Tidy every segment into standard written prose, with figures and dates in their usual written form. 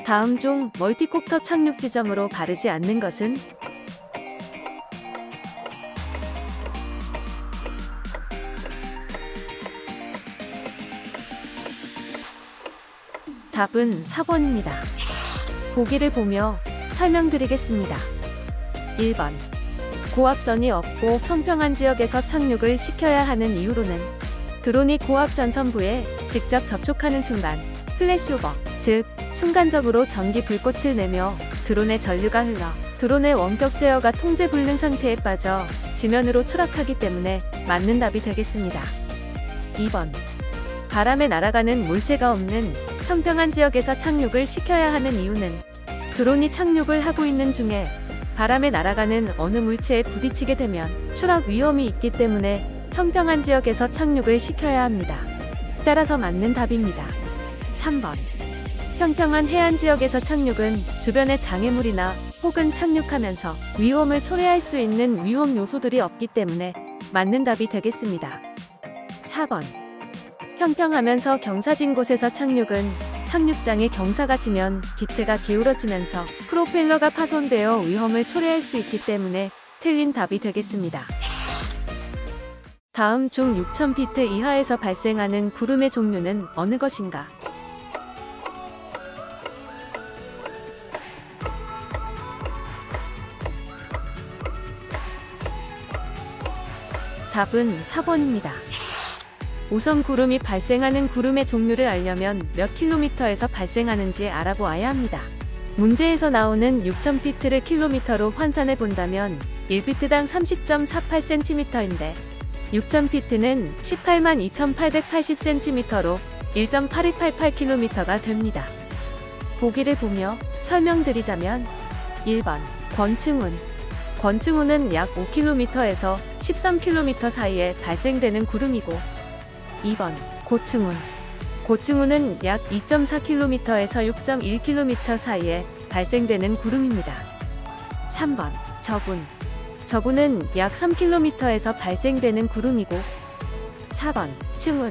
다음 중 멀티콥터 착륙 지점으로 바르지 않는 것은? 답은 4번입니다. 보기를 보며 설명드리겠습니다. 1번. 고압선이 없고 평평한 지역에서 착륙을 시켜야 하는 이유로는 드론이 고압 전선부에 직접 접촉하는 순간 플래시오버, 즉 순간적으로 전기 불꽃을 내며 드론의 전류가 흘러 드론의 원격 제어가 통제 불능 상태에 빠져 지면으로 추락하기 때문에 맞는 답이 되겠습니다. 2번. 바람에 날아가는 물체가 없는 평평한 지역에서 착륙을 시켜야 하는 이유는 드론이 착륙을 하고 있는 중에 바람에 날아가는 어느 물체에 부딪히게 되면 추락 위험이 있기 때문에 평평한 지역에서 착륙을 시켜야 합니다. 따라서 맞는 답입니다. 3번. 평평한 해안 지역에서 착륙은 주변의 장애물이나 혹은 착륙하면서 위험을 초래할 수 있는 위험 요소들이 없기 때문에 맞는 답이 되겠습니다. 4번. 평평하면서 경사진 곳에서 착륙은 착륙장에 경사가 지면 기체가 기울어지면서 프로펠러가 파손되어 위험을 초래할 수 있기 때문에 틀린 답이 되겠습니다. 다음 중 6000피트 이하에서 발생하는 구름의 종류는 어느 것인가? 답은 4번입니다. 우선 구름이 발생하는 구름의 종류를 알려면 몇 킬로미터에서 발생하는지 알아보아야 합니다. 문제에서 나오는 6000피트를 킬로미터로 환산해 본다면 1피트당 30.48cm인데 6000피트는 182,880cm로 1.8288km가 됩니다. 보기를 보며 설명드리자면 1번 권층운. 권층운은 약 5km에서 13km 사이에 발생되는 구름이고 2번 고층운. 고층운은 약 2.4km에서 6.1km 사이에 발생되는 구름입니다. 3번 저군. 저군은 약 3km에서 발생되는 구름이고 4번 층운.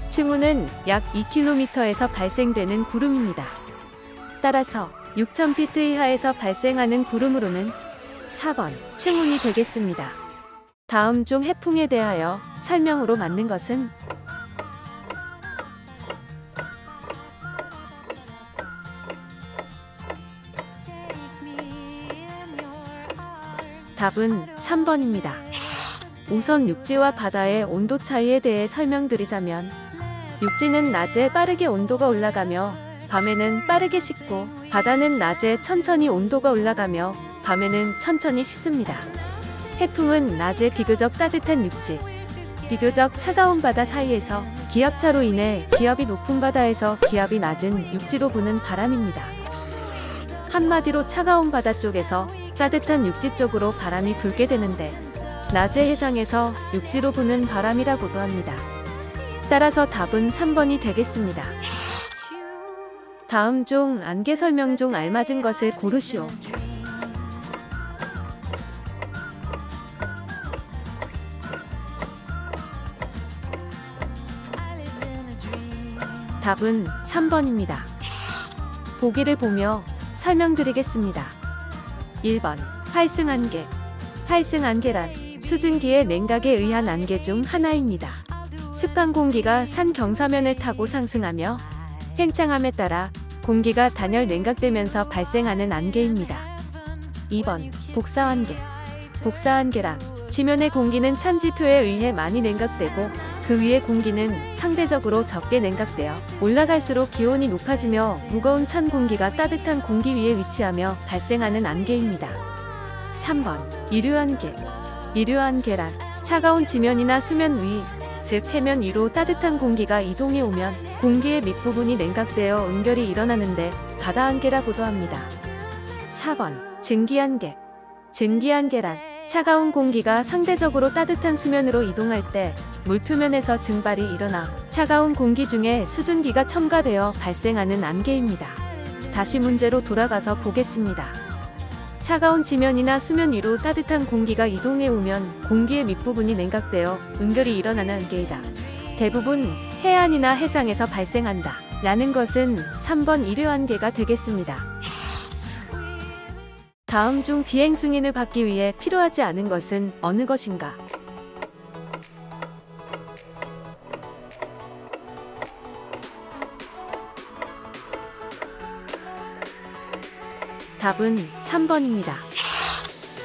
층운은 약 2km에서 발생되는 구름입니다. 따라서 6000피트 이하에서 발생하는 구름으로는 4번 층운이 되겠습니다. 다음 중 해풍에 대하여 설명으로 맞는 것은? 답은 3번입니다. 우선 육지와 바다의 온도 차이에 대해 설명드리자면 육지는 낮에 빠르게 온도가 올라가며 밤에는 빠르게 식고 바다는 낮에 천천히 온도가 올라가며 밤에는 천천히 식습니다. 해풍은 낮에 비교적 따뜻한 육지, 비교적 차가운 바다 사이에서 기압차로 인해 기압이 높은 바다에서 기압이 낮은 육지로 부는 바람입니다. 한마디로 차가운 바다 쪽에서 따뜻한 육지 쪽으로 바람이 불게 되는데 낮의 해상에서 육지로 부는 바람이라고도 합니다. 따라서 답은 3번이 되겠습니다. 다음 중 안개 설명 중 알맞은 것을 고르시오. 답은 3번입니다. 보기를 보며 설명드리겠습니다. 1번 활승안개. 활승안개란 수증기의 냉각에 의한 안개 중 하나입니다. 습한 공기가 산 경사면을 타고 상승하며 팽창함에 따라 공기가 단열 냉각되면서 발생하는 안개입니다. 2번 복사안개. 복사안개란 지면의 공기는 찬지표에 의해 많이 냉각되고 그 위의 공기는 상대적으로 적게 냉각되어 올라갈수록 기온이 높아지며 무거운 찬 공기가 따뜻한 공기 위에 위치하며 발생하는 안개입니다. 3번 이류안개. 이류안개란 차가운 지면이나 수면 위, 즉 해면 위로 따뜻한 공기가 이동해 오면 공기의 밑부분이 냉각되어 응결이 일어나는데 바다안개라고도 합니다. 4번 증기안개. 증기안개란 차가운 공기가 상대적으로 따뜻한 수면으로 이동할 때 물표면에서 증발이 일어나 차가운 공기 중에 수증기가 첨가되어 발생하는 안개입니다. 다시 문제로 돌아가서 보겠습니다. 차가운 지면이나 수면 위로 따뜻한 공기가 이동해 오면 공기의 밑부분이 냉각되어 응결이 일어나는 안개이다. 대부분 해안이나 해상에서 발생한다 라는 것은 3번 일요안개가 되겠습니다. 다음 중 비행 승인을 받기 위해 필요하지 않은 것은 어느 것인가? 답은 3번입니다.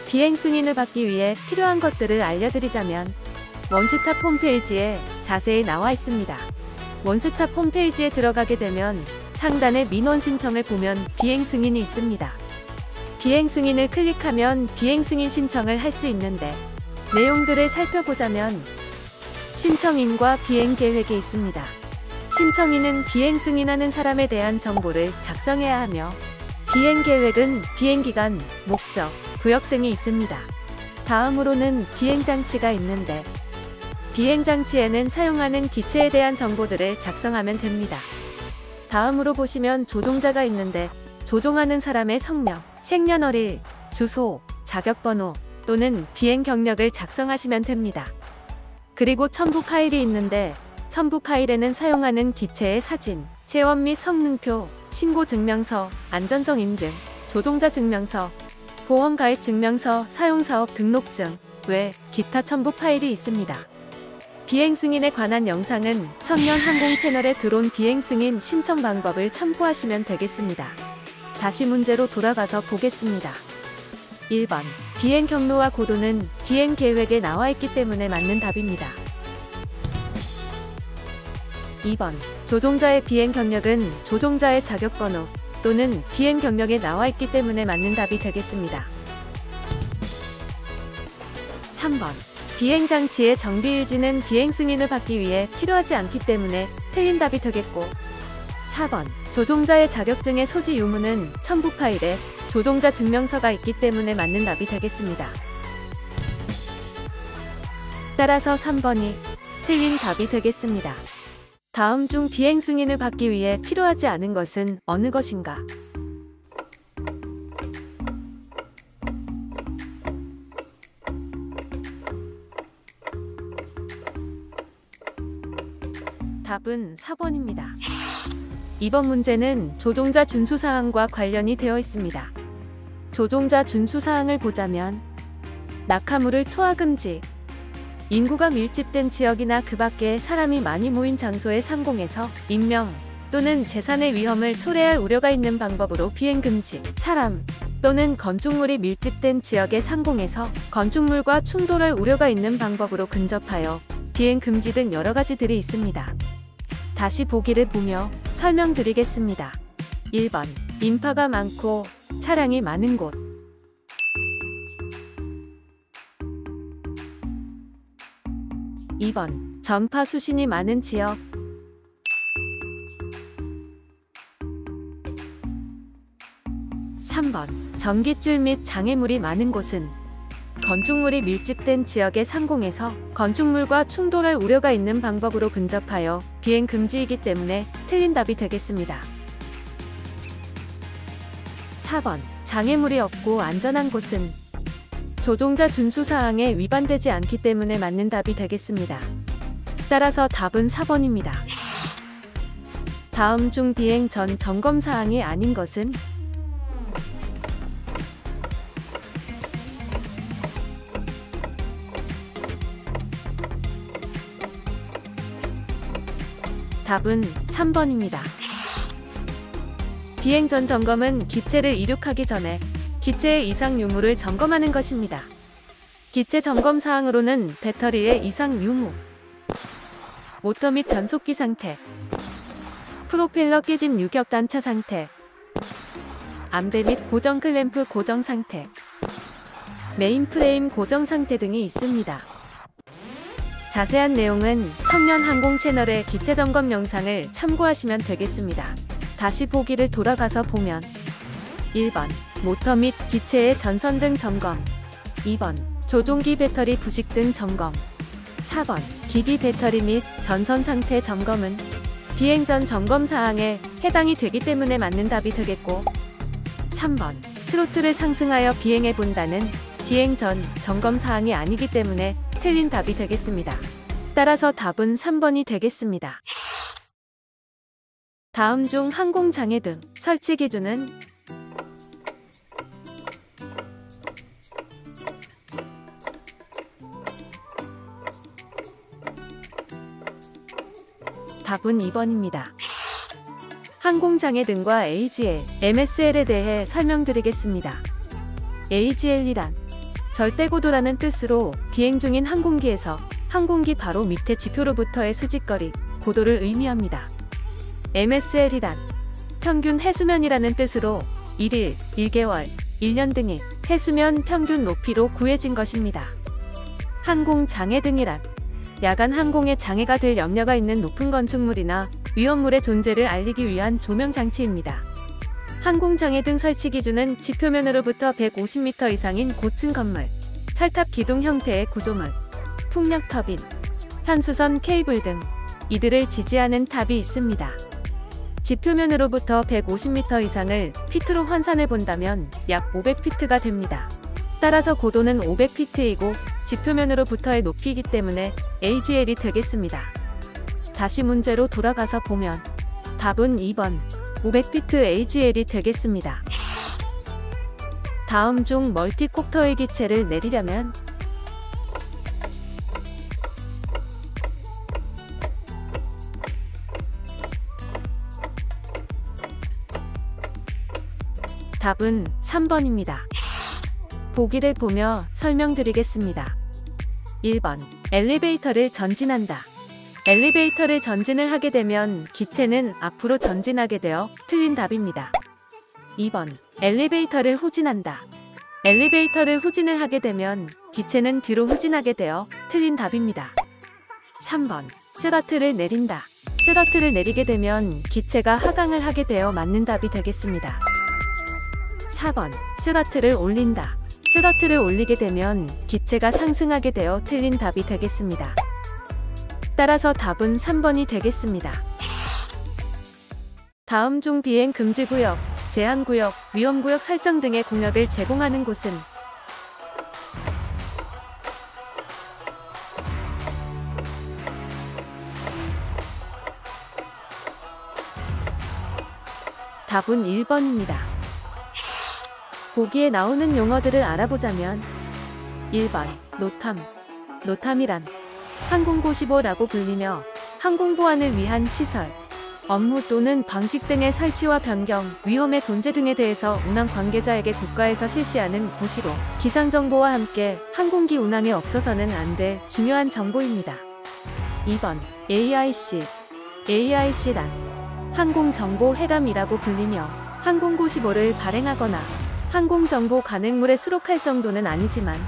비행 승인을 받기 위해 필요한 것들을 알려드리자면 원스톱 홈페이지에 자세히 나와 있습니다. 원스톱 홈페이지에 들어가게 되면 상단에 민원 신청을 보면 비행 승인이 있습니다. 비행 승인을 클릭하면 비행 승인 신청을 할 수 있는데 내용들을 살펴보자면 신청인과 비행 계획이 있습니다. 신청인은 비행 승인하는 사람에 대한 정보를 작성해야 하며 비행 계획은 비행기간, 목적, 구역 등이 있습니다. 다음으로는 비행장치가 있는데 비행장치에는 사용하는 기체에 대한 정보들을 작성하면 됩니다. 다음으로 보시면 조종자가 있는데 조종하는 사람의 성명, 생년월일, 주소, 자격번호 또는 비행 경력을 작성하시면 됩니다. 그리고 첨부 파일이 있는데 첨부 파일에는 사용하는 기체의 사진, 체험 및 성능표, 신고 증명서, 안전성 인증, 조종자 증명서, 보험 가입 증명서, 사용사업 등록증 외 기타 첨부 파일이 있습니다. 비행 승인에 관한 영상은 청년항공 채널에 들어온 비행 승인 신청 방법을 참고하시면 되겠습니다. 다시 문제로 돌아가서 보겠습니다. 1번 비행 경로와 고도는 비행 계획에 나와 있기 때문에 맞는 답입니다. 2번 조종자의 비행 경력은 조종자의 자격번호 또는 비행 경력에 나와 있기 때문에 맞는 답이 되겠습니다. 3번 비행장치의 정비일지는 비행 승인을 받기 위해 필요하지 않기 때문에 틀린 답이 되겠고 4번 조종자의 자격증의 소지 유무는 첨부 파일에 조종자 증명서가 있기 때문에 맞는 답이 되겠습니다. 따라서 3번이 틀린 답이 되겠습니다. 다음 중 비행 승인을 받기 위해 필요하지 않은 것은 어느 것인가? 답은 4번입니다. 이번 문제는 조종자 준수사항과 관련이 되어 있습니다. 조종자 준수사항을 보자면 낙하물을 투하 금지, 인구가 밀집된 지역이나 그 밖에 사람이 많이 모인 장소의 상공에서 인명 또는 재산의 위험을 초래할 우려가 있는 방법으로 비행 금지, 사람 또는 건축물이 밀집된 지역의 상공에서 건축물과 충돌할 우려가 있는 방법으로 근접하여 비행 금지 등 여러 가지들이 있습니다. 다시 보기를 보며 설명드리겠습니다. 1번 인파가 많고 차량이 많은 곳, 2번 전파 수신이 많은 지역, 3번 전깃줄 및 장애물이 많은 곳은 건축물이 밀집된 지역의 상공에서 건축물과 충돌할 우려가 있는 방법으로 근접하여 비행 금지이기 때문에 틀린 답이 되겠습니다. 4번 장애물이 없고 안전한 곳은 조종자 준수사항에 위반되지 않기 때문에 맞는 답이 되겠습니다. 따라서 답은 4번입니다. 다음 중 비행 전 점검사항이 아닌 것은 답은 3번입니다. 비행 전 점검은 기체를 이륙하기 전에 기체의 이상 유무를 점검하는 것입니다. 기체 점검 사항으로는 배터리의 이상 유무, 모터 및 변속기 상태, 프로펠러 깨짐 유격 단차 상태, 암대 및 고정 클램프 고정 상태, 메인 프레임 고정 상태 등이 있습니다. 자세한 내용은 청년항공 채널의 기체 점검 영상을 참고하시면 되겠습니다. 다시 보기를 돌아가서 보면 1번 모터 및 기체의 전선 등 점검, 2번 조종기 배터리 부식 등 점검, 4번 기기 배터리 및 전선 상태 점검은 비행 전 점검 사항에 해당이 되기 때문에 맞는 답이 되겠고 3번 스로틀을 상승하여 비행해 본다는 비행 전 점검 사항이 아니기 때문에 틀린 답이 되겠습니다. 따라서 답은 3번이 되겠습니다. 다음 중 항공장애등 설치 기준은 답은 2번입니다. 항공장애등과 AGL, MSL에 대해 설명드리겠습니다. AGL이란 절대고도라는 뜻으로 비행 중인 항공기에서 항공기 바로 밑에 지표로부터의 수직거리, 고도를 의미합니다. MSL이란 평균 해수면이라는 뜻으로 1일, 1개월, 1년 등의 해수면 평균 높이로 구해진 것입니다. 항공장애등이란 야간 항공에 장애가 될 염려가 있는 높은 건축물이나 위험물의 존재를 알리기 위한 조명장치입니다. 항공장애등 설치 기준은 지표면으로부터 150m 이상인 고층 건물, 철탑 기둥 형태의 구조물, 풍력 터빈, 현수선 케이블 등 이들을 지지하는 탑이 있습니다. 지표면으로부터 150m 이상을 피트로 환산해 본다면 약 500피트가 됩니다. 따라서 고도는 500피트이고 지표면으로부터의 높이이기 때문에 AGL이 되겠습니다. 다시 문제로 돌아가서 보면 답은 2번 500피트 AGL이 되겠습니다. 다음 중 멀티콥터의 기체를 내리려면 답은 3번입니다. 보기를 보며 설명드리겠습니다. 1번 엘리베이터를 전진한다. 엘리베이터를 전진을 하게 되면 기체는 앞으로 전진하게 되어 틀린 답입니다. 2번 엘리베이터를 후진한다. 엘리베이터를 후진을 하게 되면 기체는 뒤로 후진하게 되어 틀린 답입니다. 3번 스러트를 내린다. 스러트를 내리게 되면 기체가 하강을 하게 되어 맞는 답이 되겠습니다. 4번 스러트를 올린다. 스러트를 올리게 되면 기체가 상승하게 되어 틀린 답이 되겠습니다. 따라서 답은 3번이 되겠습니다. 다음 중 비행 금지구역, 제한구역, 위험구역 설정 등의 공역을 제공하는 곳은 답은 1번입니다. 보기에 나오는 용어들을 알아보자면 1번 노탐. 노탐이란 항공고시보라고 불리며 항공보안을 위한 시설, 업무 또는 방식 등의 설치와 변경, 위험의 존재 등에 대해서 운항 관계자에게 국가에서 실시하는 고시로 기상정보와 함께 항공기 운항에 없어서는 안 될 중요한 정보입니다. 2번 AIC. AIC란 항공정보회담이라고 불리며 항공고시보를 발행하거나 항공정보 간행물에 수록할 정도는 아니지만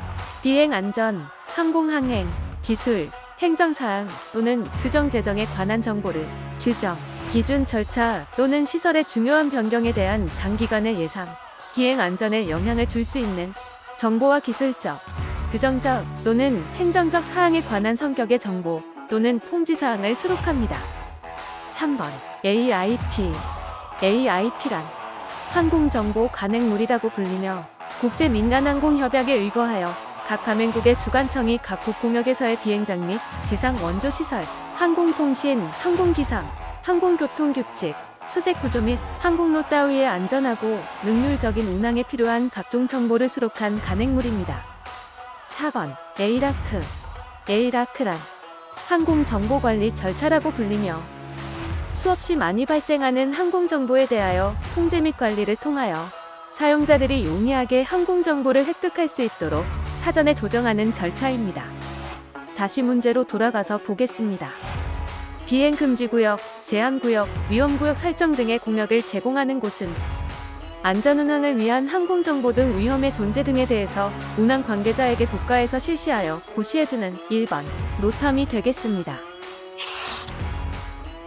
비행안전, 항공항행, 기술, 행정사항 또는 규정 제정에 관한 정보를 규정, 기준, 절차 또는 시설의 중요한 변경에 대한 장기간의 예상, 비행안전에 영향을 줄 수 있는 정보와 기술적, 규정적 또는 행정적 사항에 관한 성격의 정보 또는 통지사항을 수록합니다. 3번 AIP. AIP란 항공정보 간행물이라고 불리며 국제민간항공협약에 의거하여 각 가맹국의 주관청이 각국 공역에서의 비행장 및 지상 원조시설, 항공통신, 항공기상, 항공교통규칙, 수색구조 및 항공로 따위의 안전하고 능률적인 운항에 필요한 각종 정보를 수록한 간행물입니다. 4번 AIRAC. AIRAC란 항공정보관리 절차라고 불리며 수없이 많이 발생하는 항공정보에 대하여 통제 및 관리를 통하여 사용자들이 용이하게 항공정보를 획득할 수 있도록 사전에 조정하는 절차입니다. 다시 문제로 돌아가서 보겠습니다. 비행금지구역, 제한구역, 위험구역 설정 등의 공역을 제공하는 곳은 안전운항을 위한 항공정보 등 위험의 존재 등에 대해서 운항 관계자에게 국가에서 실시하여 고시해주는 1번 노탐이 되겠습니다.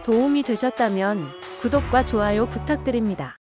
도움이 되셨다면 구독과 좋아요 부탁드립니다.